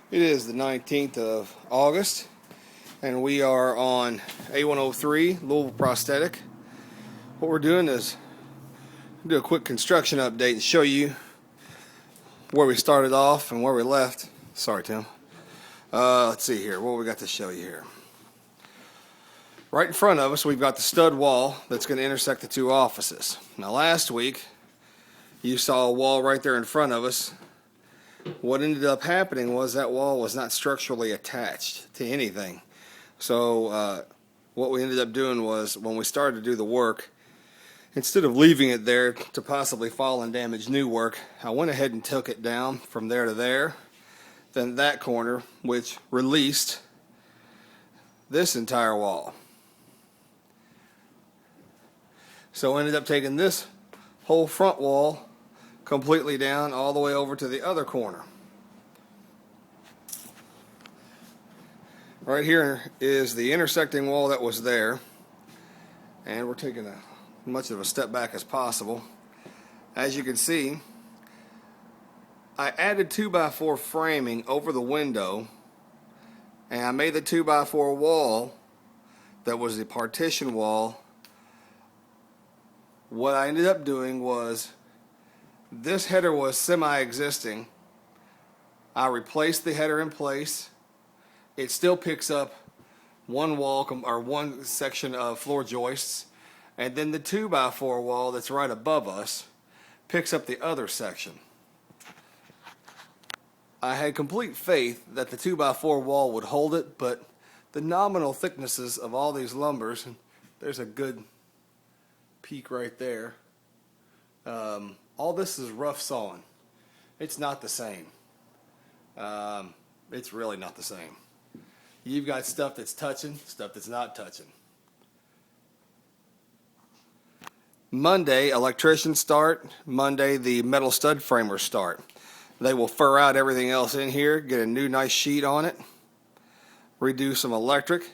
It is the 19th of August, and we are on A-103 Louisville Prosthetic. What we're doing is do a quick construction update and show you where we started off and where we left. Sorry, Tim. Let's see here. What we got to show you here. Right in front of us, we've got the stud wall that's going to intersect the two offices. Now, last week, you saw a wall right there in front of us. What ended up happening was that wall was not structurally attached to anything. So what we ended up doing was, when we started to do the work, instead of leaving it there to possibly fall and damage new work, I went ahead and took it down from there to there, then that corner, which released this entire wall. So I ended up taking this whole front wall completely down all the way over to the other corner. Right here is the intersecting wall that was there, and we're taking as much of a step back as possible. As you can see, I added 2x4 framing over the window, and I made the 2x4 wall that was the partition wall. What I ended up doing was, this header was semi-existing. I replaced the header in place. It still picks up one wall or one section of floor joists, and then the 2x4 wall that's right above us picks up the other section. I had complete faith that the 2x4 wall would hold it, but the nominal thicknesses of all these lumbers, and there's a good peak right there, all this is rough sawing. It's not the same. It's really not the same. You've got stuff that's touching, stuff that's not touching. Monday, electricians start. Monday, the metal stud framers start. They will fur out everything else in here, get a new nice sheet on it, redo some electric,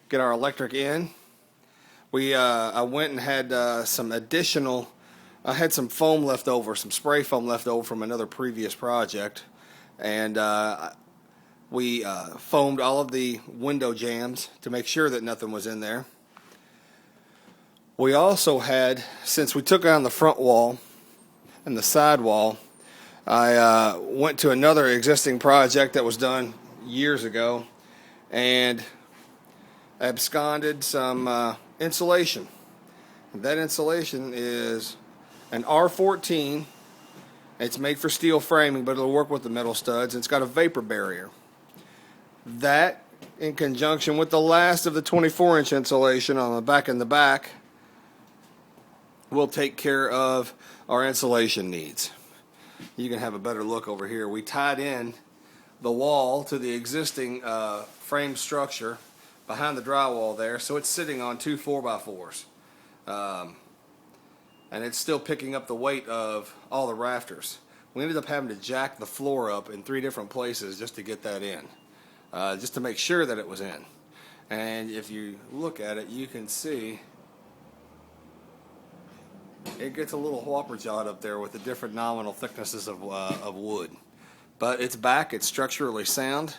get our electric in. I went and had some additional, I had some foam left over, some spray foam left over from another previous project, and we foamed all of the window jambs to make sure that nothing was in there. We also had, since we took down the front wall and the side wall, I went to another existing project that was done years ago and absconded some insulation. That insulation is an R14. It's made for steel framing, but it'll work with the metal studs. It's got a vapor barrier. That, in conjunction with the last of the 24-inch insulation on the back and the back, will take care of our insulation needs. You can have a better look over here. We tied in the wall to the existing frame structure behind the drywall there, so it's sitting on two 4x4s. And it's still picking up the weight of all the rafters. We ended up having to jack the floor up in 3 different places just to get that in, just to make sure that it was in. And if you look at it, you can see it gets a little whopper jawed up there with the different nominal thicknesses of wood. But it's back, it's structurally sound,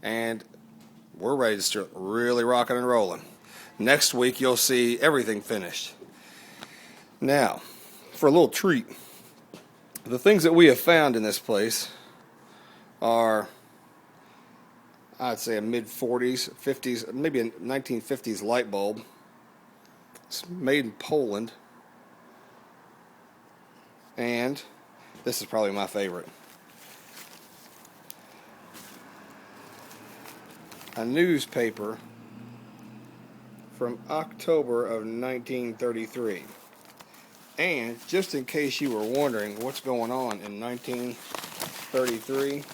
and we're ready to start really rocking and rolling. Next week you'll see everything finished. Now, for a little treat, the things that we have found in this place are, I'd say, a mid-40s, 50s, maybe a 1950s light bulb. It's made in Poland. And this is probably my favorite. A newspaper from October of 1933. And just in case you were wondering what's going on in 1933,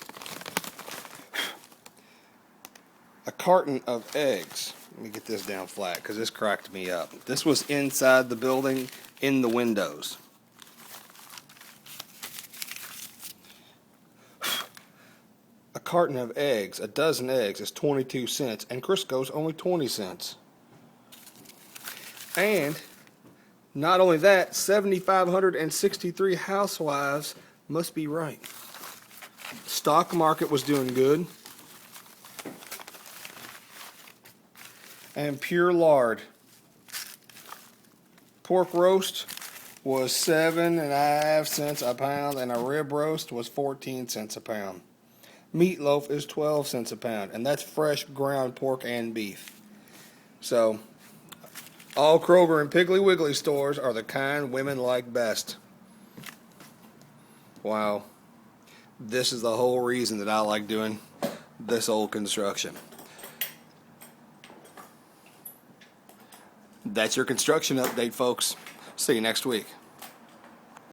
a carton of eggs. Let me get this down flat because this cracked me up. This was inside the building, in the windows. A carton of eggs, a dozen eggs, is 22 cents, and Crisco's only 20 cents. And not only that, 7,563 housewives must be right. Stock market was doing good. And pure lard. Pork roast was 7.5 cents a pound, and a rib roast was 14 cents a pound. Meatloaf is 12 cents a pound, and that's fresh ground pork and beef. So, all Kroger and Piggly Wiggly stores are the kind women like best. Wow. This is the whole reason that I like doing this old construction. That's your construction update, folks. See you next week.